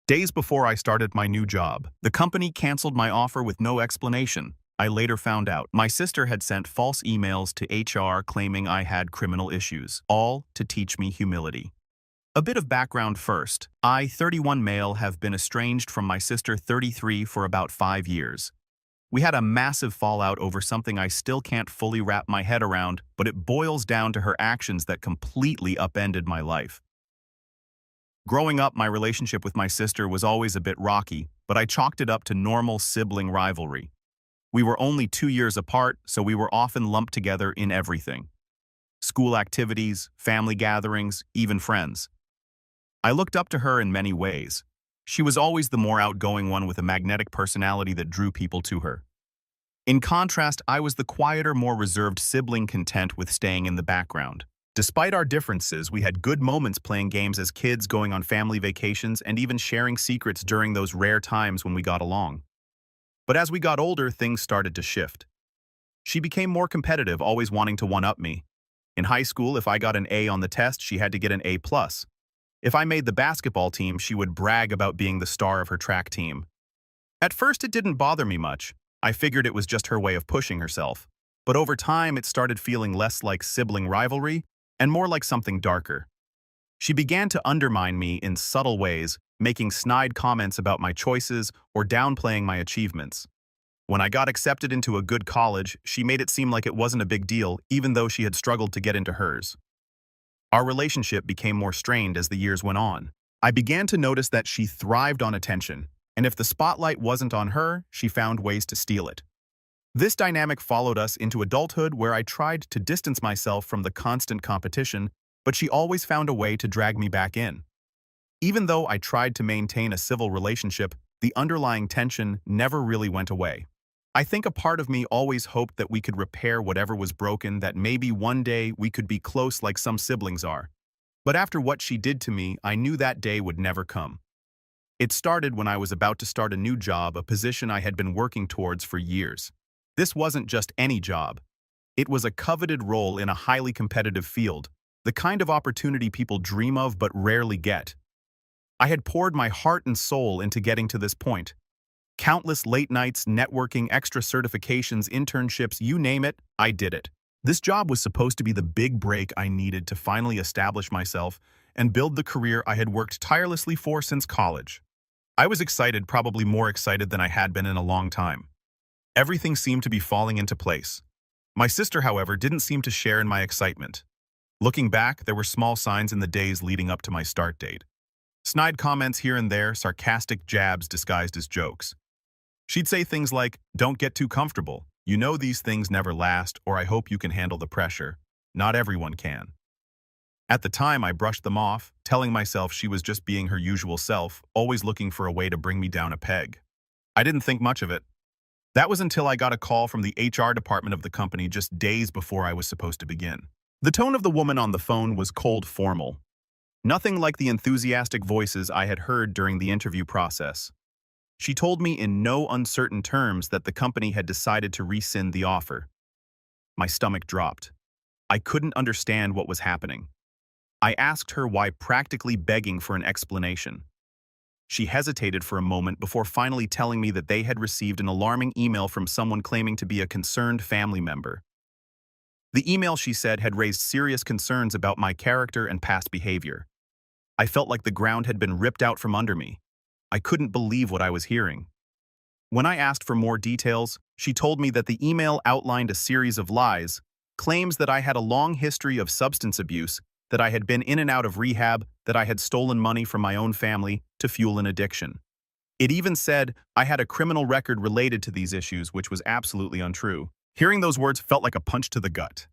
Days before I started my new job, the company canceled my offer with no explanation. I later found out my sister had sent false emails to HR claiming I had criminal issues, all to teach me humility. A bit of background first. I, 31 male, have been estranged from my sister, 33, for about 5 years. We had a massive fallout over something I still can't fully wrap my head around, but it boils down to her actions that completely upended my life. Growing up, my relationship with my sister was always a bit rocky, but I chalked it up to normal sibling rivalry. We were only 2 years apart, so we were often lumped together in everything. School activities, family gatherings, even friends. I looked up to her in many ways. She was always the more outgoing one with a magnetic personality that drew people to her. In contrast, I was the quieter, more reserved sibling, content with staying in the background. Despite our differences, we had good moments playing games as kids, going on family vacations, and even sharing secrets during those rare times when we got along. But as we got older, things started to shift. She became more competitive, always wanting to one-up me. In high school, if I got an A on the test, she had to get an A+. If I made the basketball team, she would brag about being the star of her track team. At first, it didn't bother me much. I figured it was just her way of pushing herself. But over time, it started feeling less like sibling rivalry and more like something darker. She began to undermine me in subtle ways, making snide comments about my choices or downplaying my achievements. When I got accepted into a good college, she made it seem like it wasn't a big deal, even though she had struggled to get into hers. Our relationship became more strained as the years went on. I began to notice that she thrived on attention, and if the spotlight wasn't on her, she found ways to steal it. This dynamic followed us into adulthood, where I tried to distance myself from the constant competition, but she always found a way to drag me back in. Even though I tried to maintain a civil relationship, the underlying tension never really went away. I think a part of me always hoped that we could repair whatever was broken, that maybe one day we could be close like some siblings are. But after what she did to me, I knew that day would never come. It started when I was about to start a new job, a position I had been working towards for years. This wasn't just any job. It was a coveted role in a highly competitive field, the kind of opportunity people dream of but rarely get. I had poured my heart and soul into getting to this point. Countless late nights, networking, extra certifications, internships, you name it, I did it. This job was supposed to be the big break I needed to finally establish myself and build the career I had worked tirelessly for since college. I was excited, probably more excited than I had been in a long time. Everything seemed to be falling into place. My sister, however, didn't seem to share in my excitement. Looking back, there were small signs in the days leading up to my start date. Snide comments here and there, sarcastic jabs disguised as jokes. She'd say things like, "Don't get too comfortable. You know these things never last," or "I hope you can handle the pressure. Not everyone can." At the time, I brushed them off, telling myself she was just being her usual self, always looking for a way to bring me down a peg. I didn't think much of it. That was until I got a call from the HR department of the company just days before I was supposed to begin. The tone of the woman on the phone was cold, formal. Nothing like the enthusiastic voices I had heard during the interview process. She told me in no uncertain terms that the company had decided to rescind the offer. My stomach dropped. I couldn't understand what was happening. I asked her why, practically begging for an explanation. She hesitated for a moment before finally telling me that they had received an alarming email from someone claiming to be a concerned family member. The email, she said, had raised serious concerns about my character and past behavior. I felt like the ground had been ripped out from under me. I couldn't believe what I was hearing. When I asked for more details, she told me that the email outlined a series of lies, claims that I had a long history of substance abuse, that I had been in and out of rehab, that I had stolen money from my own family to fuel an addiction. It even said I had a criminal record related to these issues, which was absolutely untrue. Hearing those words felt like a punch to the gut.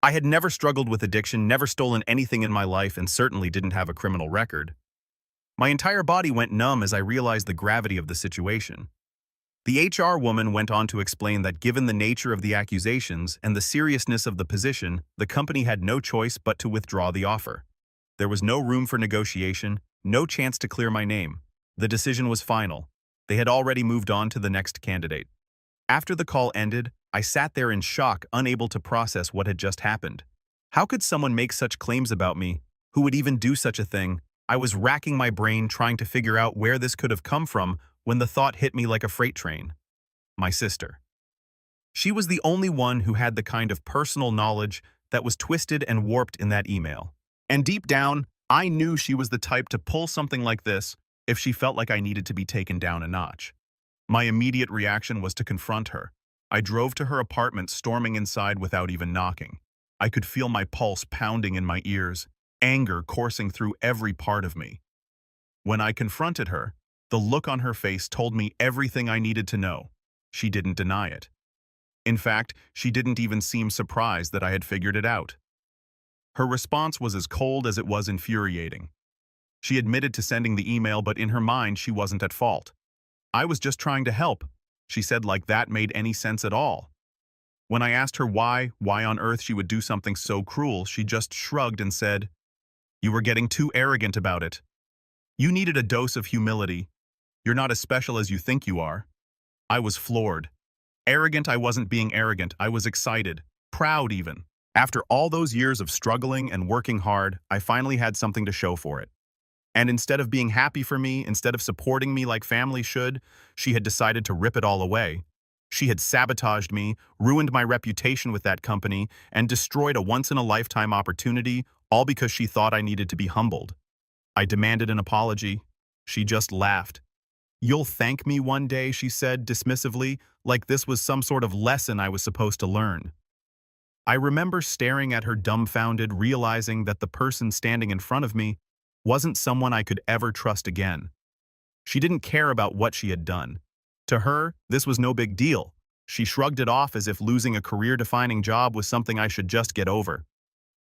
I had never struggled with addiction, never stolen anything in my life, and certainly didn't have a criminal record. My entire body went numb as I realized the gravity of the situation. The HR woman went on to explain that given the nature of the accusations and the seriousness of the position, the company had no choice but to withdraw the offer. There was no room for negotiation, no chance to clear my name. The decision was final. They had already moved on to the next candidate. After the call ended, I sat there in shock, unable to process what had just happened. How could someone make such claims about me? Who would even do such a thing? I was racking my brain trying to figure out where this could have come from when the thought hit me like a freight train. My sister. She was the only one who had the kind of personal knowledge that was twisted and warped in that email. And deep down, I knew she was the type to pull something like this if she felt like I needed to be taken down a notch. My immediate reaction was to confront her. I drove to her apartment, storming inside without even knocking. I could feel my pulse pounding in my ears, anger coursing through every part of me. When I confronted her, the look on her face told me everything I needed to know. She didn't deny it. In fact, she didn't even seem surprised that I had figured it out. Her response was as cold as it was infuriating. She admitted to sending the email, but in her mind, she wasn't at fault. I was just trying to help, she said, like that made any sense at all. When I asked her why on earth she would do something so cruel, she just shrugged and said, "You were getting too arrogant about it. You needed a dose of humility. You're not as special as you think you are." I was floored. Arrogant, I wasn't being arrogant. I was excited, proud even. After all those years of struggling and working hard, I finally had something to show for it. And instead of being happy for me, instead of supporting me like family should, she had decided to rip it all away. She had sabotaged me, ruined my reputation with that company, and destroyed a once-in-a-lifetime opportunity, all because she thought I needed to be humbled. I demanded an apology. She just laughed. "You'll thank me one day," she said dismissively, like this was some sort of lesson I was supposed to learn. I remember staring at her dumbfounded, realizing that the person standing in front of me wasn't someone I could ever trust again. She didn't care about what she had done. To her, this was no big deal. She shrugged it off as if losing a career-defining job was something I should just get over.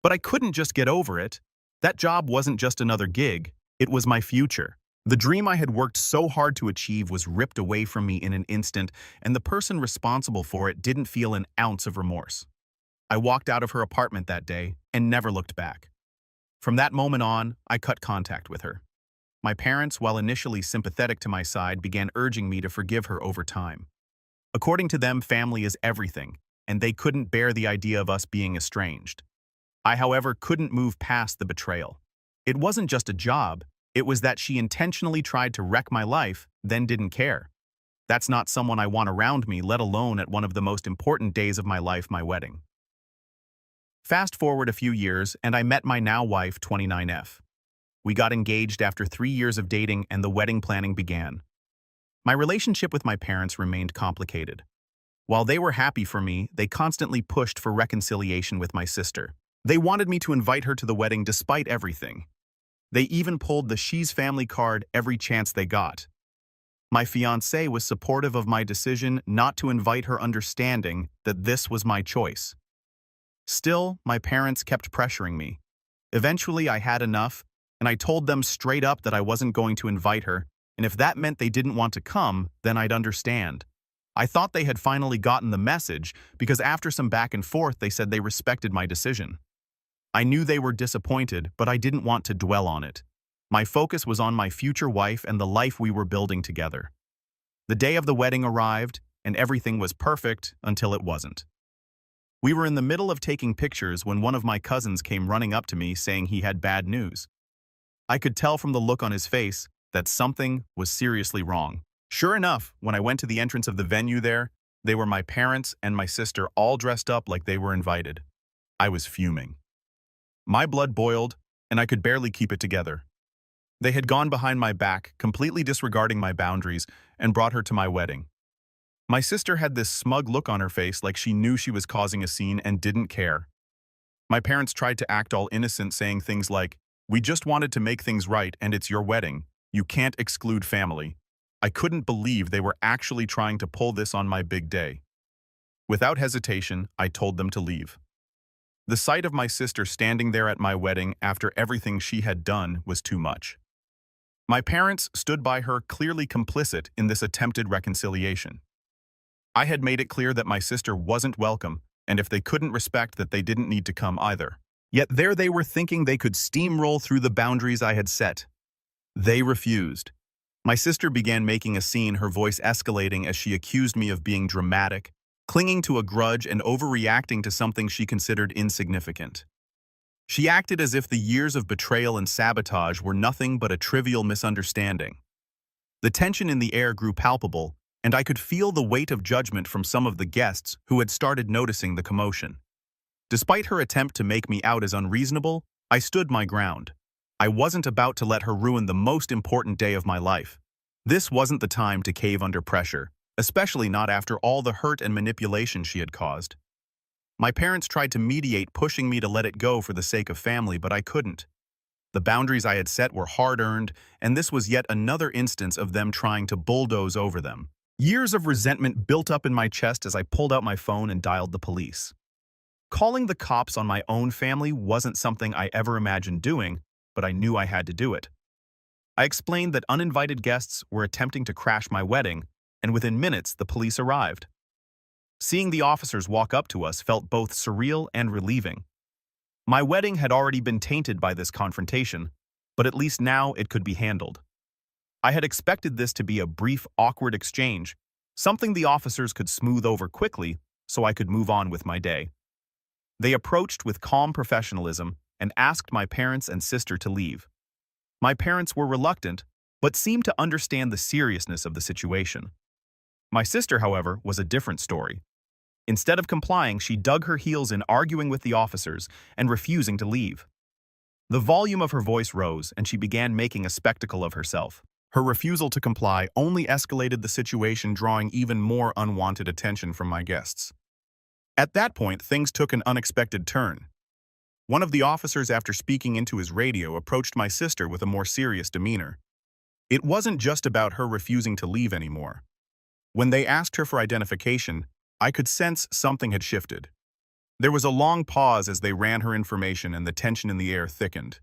But I couldn't just get over it. That job wasn't just another gig. It was my future. The dream I had worked so hard to achieve was ripped away from me in an instant, and the person responsible for it didn't feel an ounce of remorse. I walked out of her apartment that day and never looked back. From that moment on, I cut contact with her. My parents, while initially sympathetic to my side, began urging me to forgive her over time. According to them, family is everything, and they couldn't bear the idea of us being estranged. I, however, couldn't move past the betrayal. It wasn't just a job, it was that she intentionally tried to wreck my life, then didn't care. That's not someone I want around me, let alone at one of the most important days of my life, my wedding. Fast forward a few years, and I met my now wife, 29F. We got engaged after 3 years of dating, and the wedding planning began. My relationship with my parents remained complicated. While they were happy for me, they constantly pushed for reconciliation with my sister. They wanted me to invite her to the wedding despite everything. They even pulled the "she's family" card every chance they got. My fiancé was supportive of my decision not to invite her, understanding that this was my choice. Still, my parents kept pressuring me. Eventually, I had enough, and I told them straight up that I wasn't going to invite her, and if that meant they didn't want to come, then I'd understand. I thought they had finally gotten the message, because after some back and forth, they said they respected my decision. I knew they were disappointed, but I didn't want to dwell on it. My focus was on my future wife and the life we were building together. The day of the wedding arrived, and everything was perfect until it wasn't. We were in the middle of taking pictures when one of my cousins came running up to me saying he had bad news. I could tell from the look on his face that something was seriously wrong. Sure enough, when I went to the entrance of the venue there, they were my parents and my sister all dressed up like they were invited. I was fuming. My blood boiled, and I could barely keep it together. They had gone behind my back, completely disregarding my boundaries, and brought her to my wedding. My sister had this smug look on her face like she knew she was causing a scene and didn't care. My parents tried to act all innocent, saying things like, "We just wanted to make things right, and it's your wedding. You can't exclude family." I couldn't believe they were actually trying to pull this on my big day. Without hesitation, I told them to leave. The sight of my sister standing there at my wedding after everything she had done was too much. My parents stood by her, clearly complicit in this attempted reconciliation. I had made it clear that my sister wasn't welcome, and if they couldn't respect that, they didn't need to come either. Yet there they were, thinking they could steamroll through the boundaries I had set. They refused. My sister began making a scene, her voice escalating as she accused me of being dramatic, clinging to a grudge, and overreacting to something she considered insignificant. She acted as if the years of betrayal and sabotage were nothing but a trivial misunderstanding. The tension in the air grew palpable, and I could feel the weight of judgment from some of the guests who had started noticing the commotion. Despite her attempt to make me out as unreasonable, I stood my ground. I wasn't about to let her ruin the most important day of my life. This wasn't the time to cave under pressure, especially not after all the hurt and manipulation she had caused. My parents tried to mediate, pushing me to let it go for the sake of family, but I couldn't. The boundaries I had set were hard-earned, and this was yet another instance of them trying to bulldoze over them. Years of resentment built up in my chest as I pulled out my phone and dialed the police. Calling the cops on my own family wasn't something I ever imagined doing, but I knew I had to do it. I explained that uninvited guests were attempting to crash my wedding, and within minutes the police arrived. Seeing the officers walk up to us felt both surreal and relieving. My wedding had already been tainted by this confrontation, but at least now it could be handled. I had expected this to be a brief, awkward exchange, something the officers could smooth over quickly so I could move on with my day. They approached with calm professionalism and asked my parents and sister to leave. My parents were reluctant, but seemed to understand the seriousness of the situation. My sister, however, was a different story. Instead of complying, she dug her heels in, arguing with the officers and refusing to leave. The volume of her voice rose, and she began making a spectacle of herself. Her refusal to comply only escalated the situation, drawing even more unwanted attention from my guests. At that point, things took an unexpected turn. One of the officers, after speaking into his radio, approached my sister with a more serious demeanor. It wasn't just about her refusing to leave anymore. When they asked her for identification, I could sense something had shifted. There was a long pause as they ran her information, and the tension in the air thickened.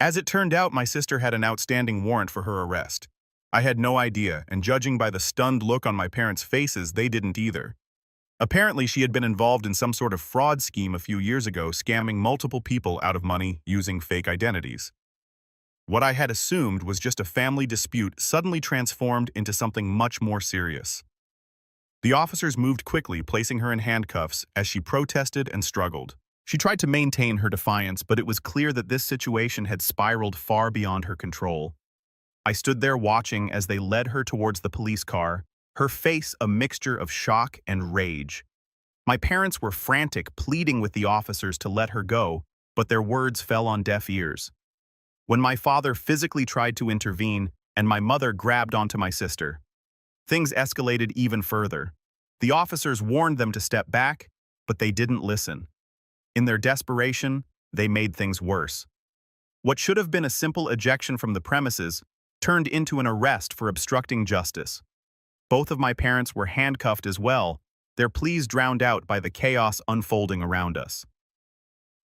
As it turned out, my sister had an outstanding warrant for her arrest. I had no idea, and judging by the stunned look on my parents' faces, they didn't either. Apparently, she had been involved in some sort of fraud scheme a few years ago, scamming multiple people out of money using fake identities. What I had assumed was just a family dispute suddenly transformed into something much more serious. The officers moved quickly, placing her in handcuffs as she protested and struggled. She tried to maintain her defiance, but it was clear that this situation had spiraled far beyond her control. I stood there watching as they led her towards the police car, her face a mixture of shock and rage. My parents were frantic, pleading with the officers to let her go, but their words fell on deaf ears. When my father physically tried to intervene and my mother grabbed onto my sister, things escalated even further. The officers warned them to step back, but they didn't listen. In their desperation, they made things worse. What should have been a simple ejection from the premises turned into an arrest for obstructing justice. Both of my parents were handcuffed as well, their pleas drowned out by the chaos unfolding around us.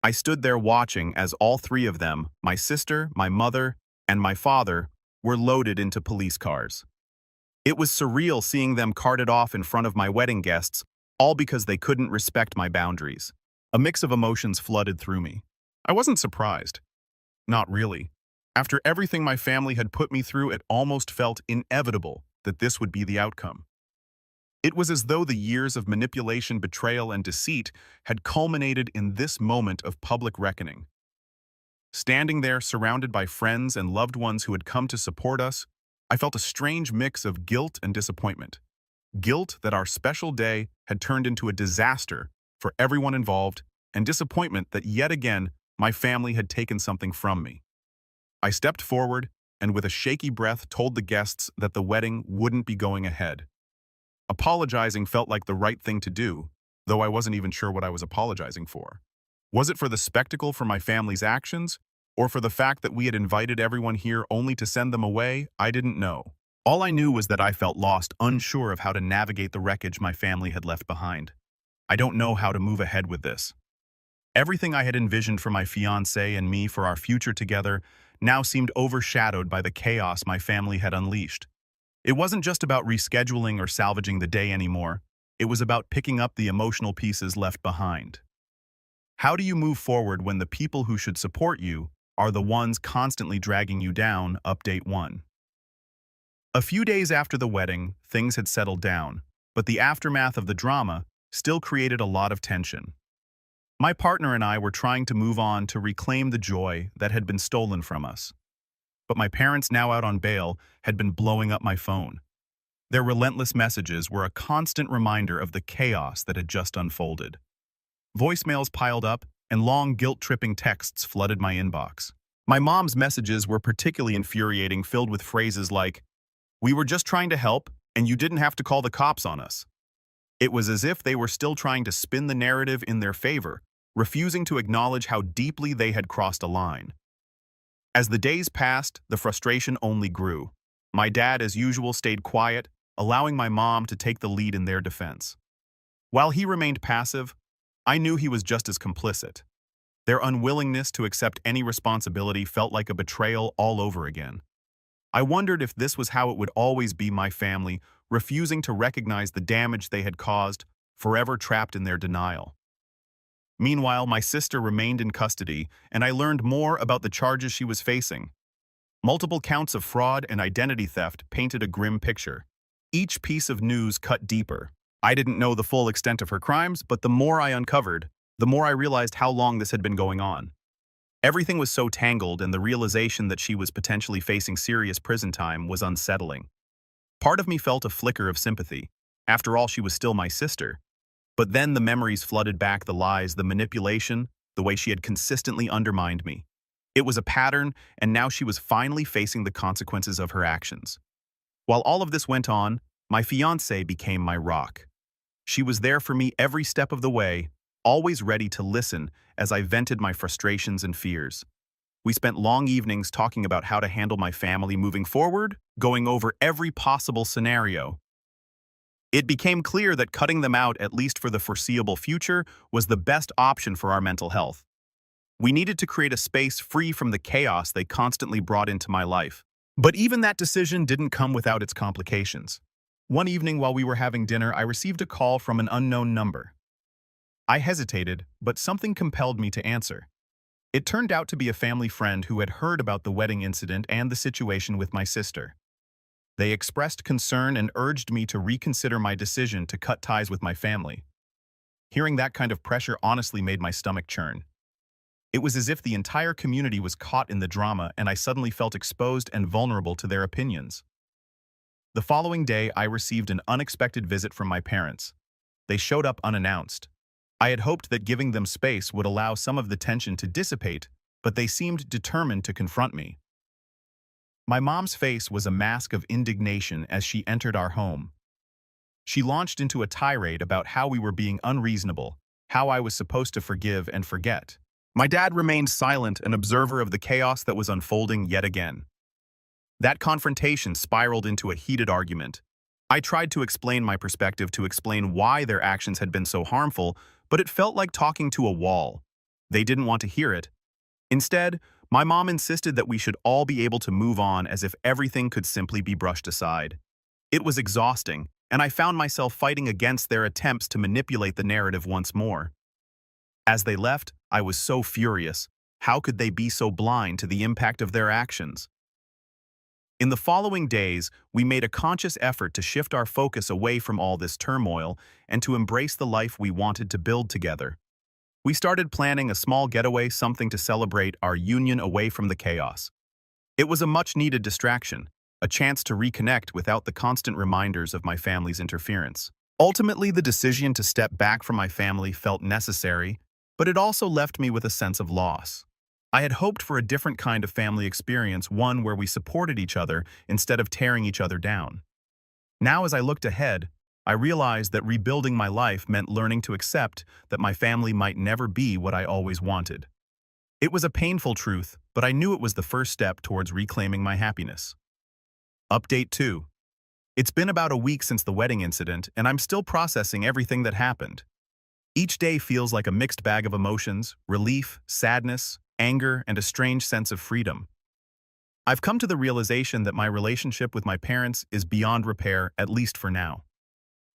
I stood there watching as all three of them, my sister, my mother, and my father, were loaded into police cars. It was surreal seeing them carted off in front of my wedding guests, all because they couldn't respect my boundaries. A mix of emotions flooded through me. I wasn't surprised. Not really. After everything my family had put me through, it almost felt inevitable that this would be the outcome. It was as though the years of manipulation, betrayal, and deceit had culminated in this moment of public reckoning. Standing there, surrounded by friends and loved ones who had come to support us, I felt a strange mix of guilt and disappointment. Guilt that our special day had turned into a disaster for everyone involved, and disappointment that yet again my family had taken something from me. I stepped forward and with a shaky breath told the guests that the wedding wouldn't be going ahead. Apologizing felt like the right thing to do, though I wasn't even sure what I was apologizing for. Was it for the spectacle for my family's actions, or for the fact that we had invited everyone here only to send them away? I didn't know. All I knew was that I felt lost, unsure of how to navigate the wreckage my family had left behind. I don't know how to move ahead with this. Everything I had envisioned for my fiancé and me for our future together now seemed overshadowed by the chaos my family had unleashed. It wasn't just about rescheduling or salvaging the day anymore. It was about picking up the emotional pieces left behind. How do you move forward when the people who should support you are the ones constantly dragging you down? Update 1. A few days after the wedding, things had settled down, but the aftermath of the drama still created a lot of tension. My partner and I were trying to move on to reclaim the joy that had been stolen from us. But my parents, now out on bail, had been blowing up my phone. Their relentless messages were a constant reminder of the chaos that had just unfolded. Voicemails piled up, and long guilt-tripping texts flooded my inbox. My mom's messages were particularly infuriating, filled with phrases like, "We were just trying to help, and you didn't have to call the cops on us." It was as if they were still trying to spin the narrative in their favor, refusing to acknowledge how deeply they had crossed a line. As the days passed, the frustration only grew. My dad, as usual, stayed quiet, allowing my mom to take the lead in their defense. While he remained passive, I knew he was just as complicit. Their unwillingness to accept any responsibility felt like a betrayal all over again. I wondered if this was how it would always be, my family, refusing to recognize the damage they had caused, forever trapped in their denial. Meanwhile, my sister remained in custody, and I learned more about the charges she was facing. Multiple counts of fraud and identity theft painted a grim picture. Each piece of news cut deeper. I didn't know the full extent of her crimes, but the more I uncovered, the more I realized how long this had been going on. Everything was so tangled, and the realization that she was potentially facing serious prison time was unsettling. Part of me felt a flicker of sympathy. After all, she was still my sister. But then the memories flooded back, the lies, the manipulation, the way she had consistently undermined me. It was a pattern, and now she was finally facing the consequences of her actions. While all of this went on, my fiancée became my rock. She was there for me every step of the way, always ready to listen as I vented my frustrations and fears. We spent long evenings talking about how to handle my family moving forward, going over every possible scenario. It became clear that cutting them out, at least for the foreseeable future, was the best option for our mental health. We needed to create a space free from the chaos they constantly brought into my life. But even that decision didn't come without its complications. One evening while we were having dinner, I received a call from an unknown number. I hesitated, but something compelled me to answer. It turned out to be a family friend who had heard about the wedding incident and the situation with my sister. They expressed concern and urged me to reconsider my decision to cut ties with my family. Hearing that kind of pressure honestly made my stomach churn. It was as if the entire community was caught in the drama, and I suddenly felt exposed and vulnerable to their opinions. The following day, I received an unexpected visit from my parents. They showed up unannounced. I had hoped that giving them space would allow some of the tension to dissipate, but they seemed determined to confront me. My mom's face was a mask of indignation as she entered our home. She launched into a tirade about how we were being unreasonable, how I was supposed to forgive and forget. My dad remained silent, an observer of the chaos that was unfolding yet again. That confrontation spiraled into a heated argument. I tried to explain my perspective, to explain why their actions had been so harmful, but it felt like talking to a wall. They didn't want to hear it. Instead, my mom insisted that we should all be able to move on, as if everything could simply be brushed aside. It was exhausting, and I found myself fighting against their attempts to manipulate the narrative once more. As they left, I was so furious. How could they be so blind to the impact of their actions? In the following days, we made a conscious effort to shift our focus away from all this turmoil and to embrace the life we wanted to build together. We started planning a small getaway, something to celebrate our union away from the chaos. It was a much-needed distraction, a chance to reconnect without the constant reminders of my family's interference. Ultimately, the decision to step back from my family felt necessary, but it also left me with a sense of loss. I had hoped for a different kind of family experience, one where we supported each other instead of tearing each other down. Now, as I looked ahead, I realized that rebuilding my life meant learning to accept that my family might never be what I always wanted. It was a painful truth, but I knew it was the first step towards reclaiming my happiness. Update 2. It's been about a week since the wedding incident, and I'm still processing everything that happened. Each day feels like a mixed bag of emotions: relief, sadness, anger, and a strange sense of freedom. I've come to the realization that my relationship with my parents is beyond repair, at least for now.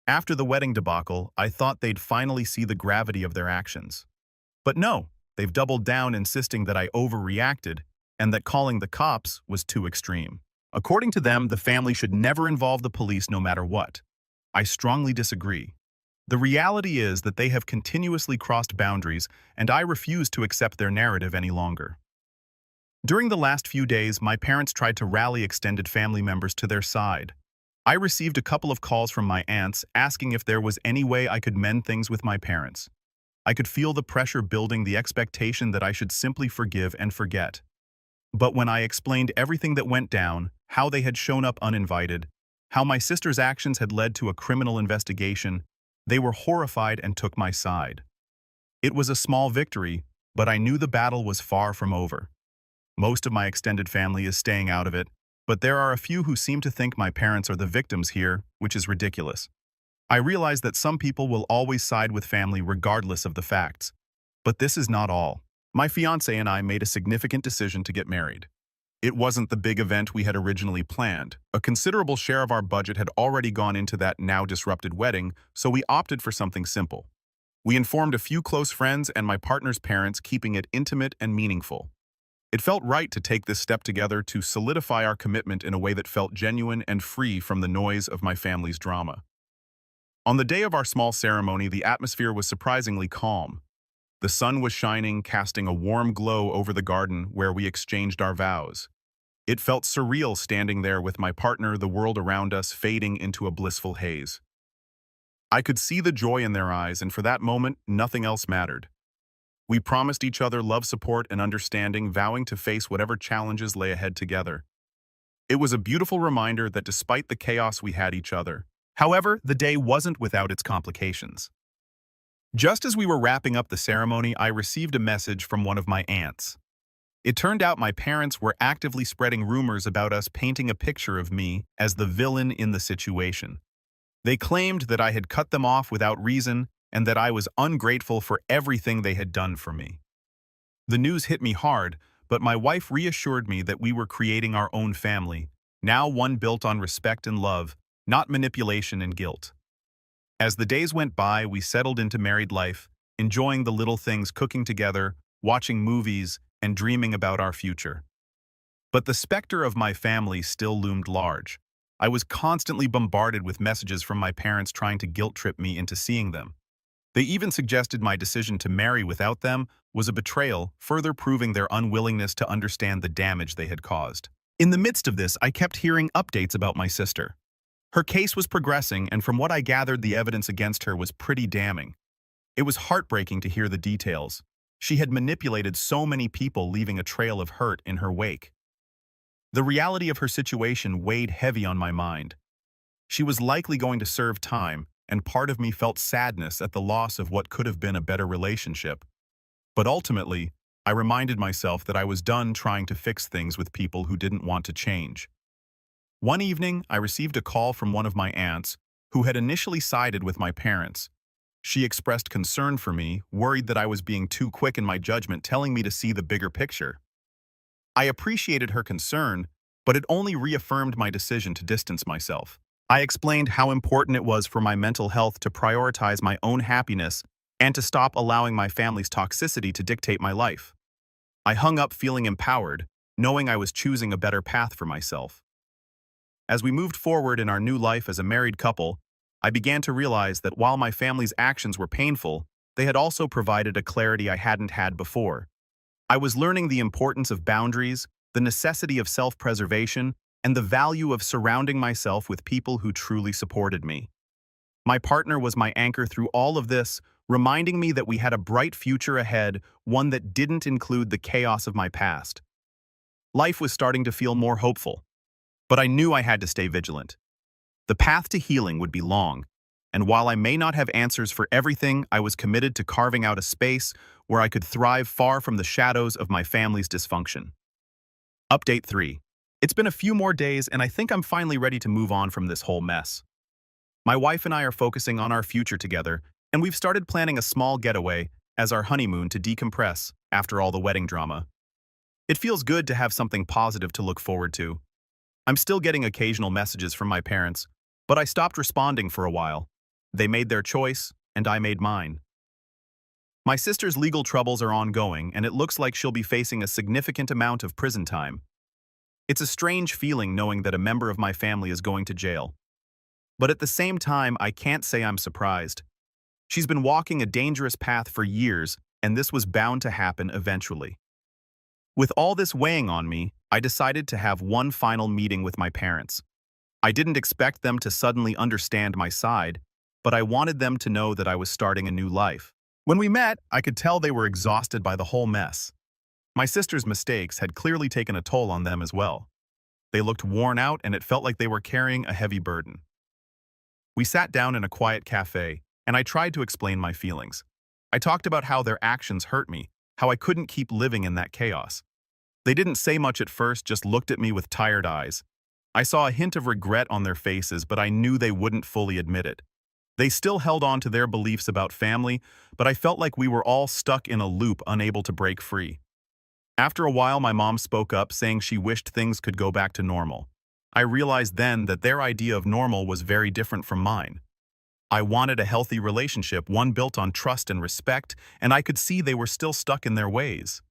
After the wedding debacle, I thought they'd finally see the gravity of their actions. But no, they've doubled down, insisting that I overreacted and that calling the cops was too extreme. According to them, the family should never involve the police no matter what. I strongly disagree. The reality is that they have continuously crossed boundaries, and I refuse to accept their narrative any longer. During the last few days, my parents tried to rally extended family members to their side. I received a couple of calls from my aunts asking if there was any way I could mend things with my parents. I could feel the pressure building, the expectation that I should simply forgive and forget. But when I explained everything that went down, how they had shown up uninvited, how my sister's actions had led to a criminal investigation, they were horrified and took my side. It was a small victory, but I knew the battle was far from over. Most of my extended family is staying out of it, but there are a few who seem to think my parents are the victims here, which is ridiculous. I realize that some people will always side with family regardless of the facts. But this is not all. My fiancé and I made a significant decision to get married. It wasn't the big event we had originally planned. A considerable share of our budget had already gone into that now disrupted wedding, so we opted for something simple. We informed a few close friends and my partner's parents, keeping it intimate and meaningful. It felt right to take this step together to solidify our commitment in a way that felt genuine and free from the noise of my family's drama. On the day of our small ceremony, the atmosphere was surprisingly calm. The sun was shining, casting a warm glow over the garden where we exchanged our vows. It felt surreal standing there with my partner, the world around us fading into a blissful haze. I could see the joy in their eyes, and for that moment, nothing else mattered. We promised each other love, support, and understanding, vowing to face whatever challenges lay ahead together. It was a beautiful reminder that despite the chaos we had each other. However, the day wasn't without its complications. Just as we were wrapping up the ceremony, I received a message from one of my aunts. It turned out my parents were actively spreading rumors about us, painting a picture of me as the villain in the situation. They claimed that I had cut them off without reason and that I was ungrateful for everything they had done for me. The news hit me hard, but my wife reassured me that we were creating our own family, now one built on respect and love, not manipulation and guilt. As the days went by, we settled into married life, enjoying the little things, cooking together, watching movies, and dreaming about our future. But the specter of my family still loomed large. I was constantly bombarded with messages from my parents trying to guilt-trip me into seeing them. They even suggested my decision to marry without them was a betrayal, further proving their unwillingness to understand the damage they had caused. In the midst of this, I kept hearing updates about my sister. Her case was progressing, and from what I gathered, the evidence against her was pretty damning. It was heartbreaking to hear the details. She had manipulated so many people, leaving a trail of hurt in her wake. The reality of her situation weighed heavy on my mind. She was likely going to serve time, and part of me felt sadness at the loss of what could have been a better relationship. But ultimately, I reminded myself that I was done trying to fix things with people who didn't want to change. One evening, I received a call from one of my aunts, who had initially sided with my parents. She expressed concern for me, worried that I was being too quick in my judgment, telling me to see the bigger picture. I appreciated her concern, but it only reaffirmed my decision to distance myself. I explained how important it was for my mental health to prioritize my own happiness and to stop allowing my family's toxicity to dictate my life. I hung up feeling empowered, knowing I was choosing a better path for myself. As we moved forward in our new life as a married couple, I began to realize that while my family's actions were painful, they had also provided a clarity I hadn't had before. I was learning the importance of boundaries, the necessity of self-preservation, and the value of surrounding myself with people who truly supported me. My partner was my anchor through all of this, reminding me that we had a bright future ahead, one that didn't include the chaos of my past. Life was starting to feel more hopeful, but I knew I had to stay vigilant. The path to healing would be long, and while I may not have answers for everything, I was committed to carving out a space where I could thrive far from the shadows of my family's dysfunction. Update 3. It's been a few more days, and I think I'm finally ready to move on from this whole mess. My wife and I are focusing on our future together, and we've started planning a small getaway as our honeymoon to decompress after all the wedding drama. It feels good to have something positive to look forward to. I'm still getting occasional messages from my parents, but I stopped responding for a while. They made their choice, and I made mine. My sister's legal troubles are ongoing, and it looks like she'll be facing a significant amount of prison time. It's a strange feeling knowing that a member of my family is going to jail. But at the same time, I can't say I'm surprised. She's been walking a dangerous path for years, and this was bound to happen eventually. With all this weighing on me, I decided to have one final meeting with my parents. I didn't expect them to suddenly understand my side, but I wanted them to know that I was starting a new life. When we met, I could tell they were exhausted by the whole mess. My sister's mistakes had clearly taken a toll on them as well. They looked worn out, and it felt like they were carrying a heavy burden. We sat down in a quiet cafe, and I tried to explain my feelings. I talked about how their actions hurt me, how I couldn't keep living in that chaos. They didn't say much at first, just looked at me with tired eyes. I saw a hint of regret on their faces, but I knew they wouldn't fully admit it. They still held on to their beliefs about family, but I felt like we were all stuck in a loop, unable to break free. After a while, my mom spoke up, saying she wished things could go back to normal. I realized then that their idea of normal was very different from mine. I wanted a healthy relationship, one built on trust and respect, and I could see they were still stuck in their ways.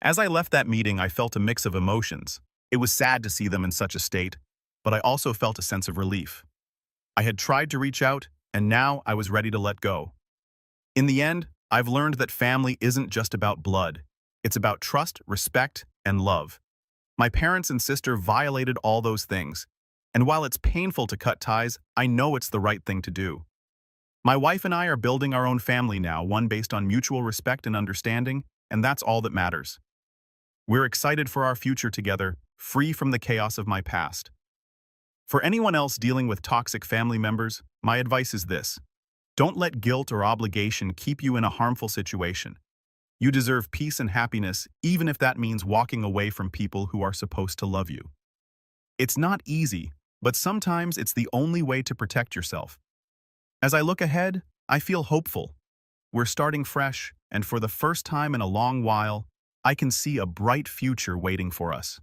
As I left that meeting, I felt a mix of emotions. It was sad to see them in such a state, but I also felt a sense of relief. I had tried to reach out, and now I was ready to let go. In the end, I've learned that family isn't just about blood. It's about trust, respect, and love. My parents and sister violated all those things, and while it's painful to cut ties, I know it's the right thing to do. My wife and I are building our own family now, one based on mutual respect and understanding, and that's all that matters. We're excited for our future together, free from the chaos of my past. For anyone else dealing with toxic family members, my advice is this: don't let guilt or obligation keep you in a harmful situation. You deserve peace and happiness, even if that means walking away from people who are supposed to love you. It's not easy, but sometimes it's the only way to protect yourself. As I look ahead, I feel hopeful. We're starting fresh, and for the first time in a long while, I can see a bright future waiting for us.